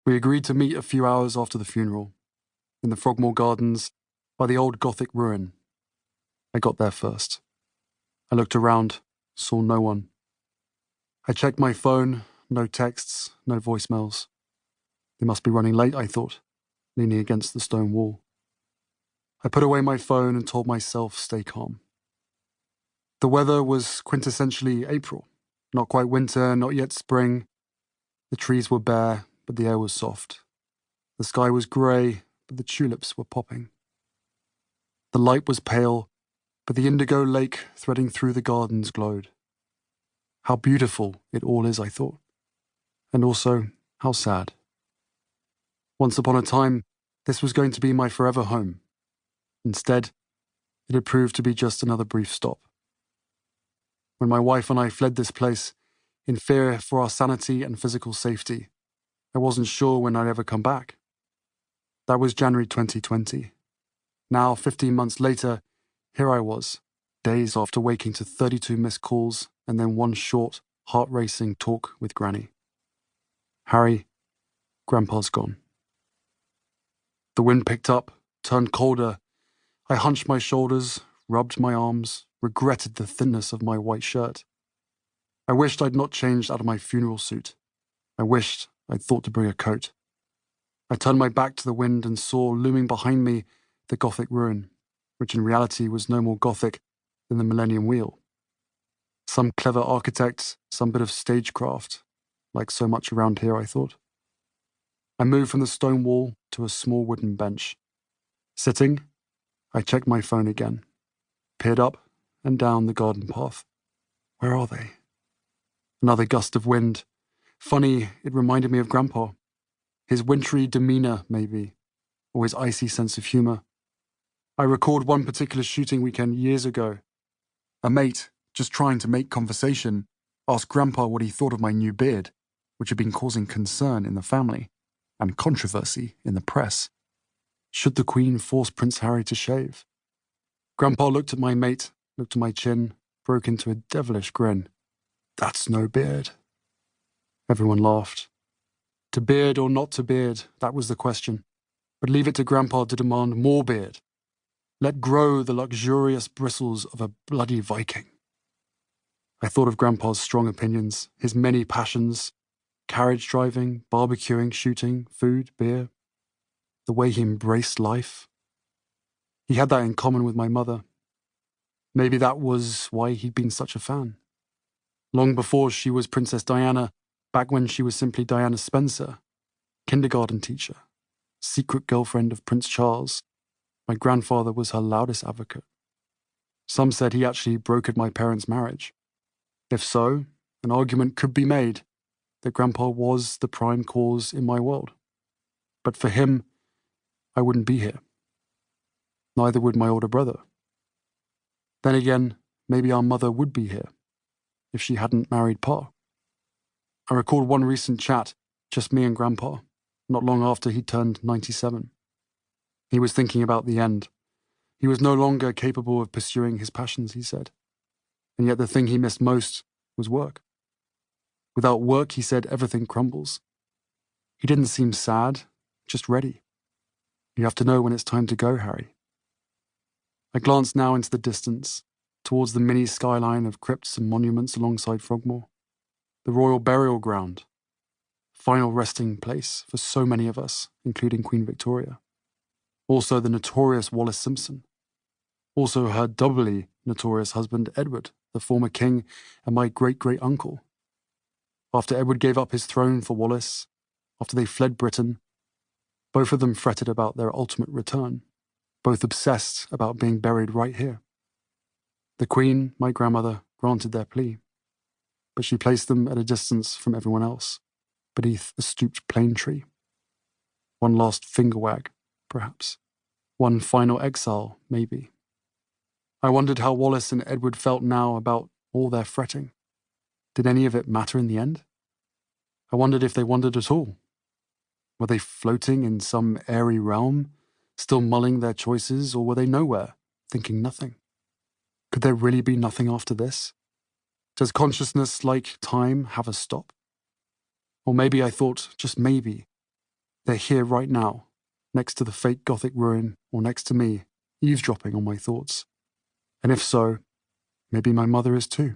We agreed to meet a few hours after the funeral, in the Frogmore Gardens, by the old Gothic ruin. I got there first. I looked around, saw no one. I checked my phone, no texts, no voicemails. They must be running late, I thought, leaning against the stone wall. I put away my phone and told myself stay calm. The weather was quintessentially April, not quite winter, not yet spring. The trees were bare, but the air was soft. The sky was grey, but the tulips were popping. The light was pale, but the indigo lake threading through the gardens glowed. How beautiful it all is, I thought, and also how sad. Once upon a time, this was going to be my forever home. Instead, it had proved to be just another brief stop. When my wife and I fled this place, in fear for our sanity and physical safety, I wasn't sure when I'd ever come back. That was January 2020. Now, 15 months later, here I was, days after waking to 32 missed calls and then one short, heart-racing talk with Granny. Harry, Grandpa's gone. The wind picked up, turned colder. I hunched my shoulders, rubbed my arms, regretted the thinness of my white shirt. I wished I'd not changed out of my funeral suit. I wished I'd thought to bring a coat. I turned my back to the wind and saw looming behind me the Gothic ruin, which in reality was no more Gothic than the Millennium Wheel. Some clever architect, some bit of stagecraft, like so much around here, I thought. I moved from the stone wall to a small wooden bench. Sitting, I checked my phone again, peered up and down the garden path. Where are they? Another gust of wind. Funny, it reminded me of Grandpa. His wintry demeanour, maybe, or his icy sense of humour. I recalled one particular shooting weekend years ago. A mate, just trying to make conversation, asked Grandpa what he thought of my new beard, which had been causing concern in the family and controversy in the press. Should the Queen force Prince Harry to shave? Grandpa looked at my mate, looked at my chin, broke into a devilish grin. That's no beard. Everyone laughed. To beard or not to beard, that was the question. But leave it to Grandpa to demand more beard. Let grow the luxurious bristles of a bloody Viking. I thought of Grandpa's strong opinions, his many passions, carriage driving, barbecuing, shooting, food, beer, the way he embraced life. He had that in common with my mother. Maybe that was why he'd been such a fan. Long before she was Princess Diana, back when she was simply Diana Spencer, kindergarten teacher, secret girlfriend of Prince Charles, my grandfather was her loudest advocate. Some said he actually brokered my parents' marriage. If so, an argument could be made that Grandpa was the prime cause in my world. But for him, I wouldn't be here. Neither would my older brother. Then again, maybe our mother would be here if she hadn't married Pa. I recalled one recent chat, just me and Grandpa, not long after he turned 97. He was thinking about the end. He was no longer capable of pursuing his passions, he said. And yet the thing he missed most was work. Without work, he said, everything crumbles. He didn't seem sad, just ready. You have to know when it's time to go, Harry. I glanced now into the distance, towards the mini skyline of crypts and monuments alongside Frogmore. The royal burial ground. Final resting place for so many of us, including Queen Victoria. Also the notorious Wallis Simpson. Also her doubly notorious husband Edward, the former king and my great-great-uncle. After Edward gave up his throne for Wallis, after they fled Britain, both of them fretted about their ultimate return, both obsessed about being buried right here. The Queen, my grandmother, granted their plea, but she placed them at a distance from everyone else, beneath a stooped plane tree. One last finger wag, perhaps. One final exile, maybe. I wondered how Wallis and Edward felt now about all their fretting. Did any of it matter in the end? I wondered if they wondered at all. Were they floating in some airy realm, still mulling their choices, or were they nowhere, thinking nothing? Could there really be nothing after this? Does consciousness, like time, have a stop? Or maybe I thought, just maybe, They're here right now, next to the fake Gothic ruin, or next to me, eavesdropping on my thoughts. And if so, maybe my mother is too.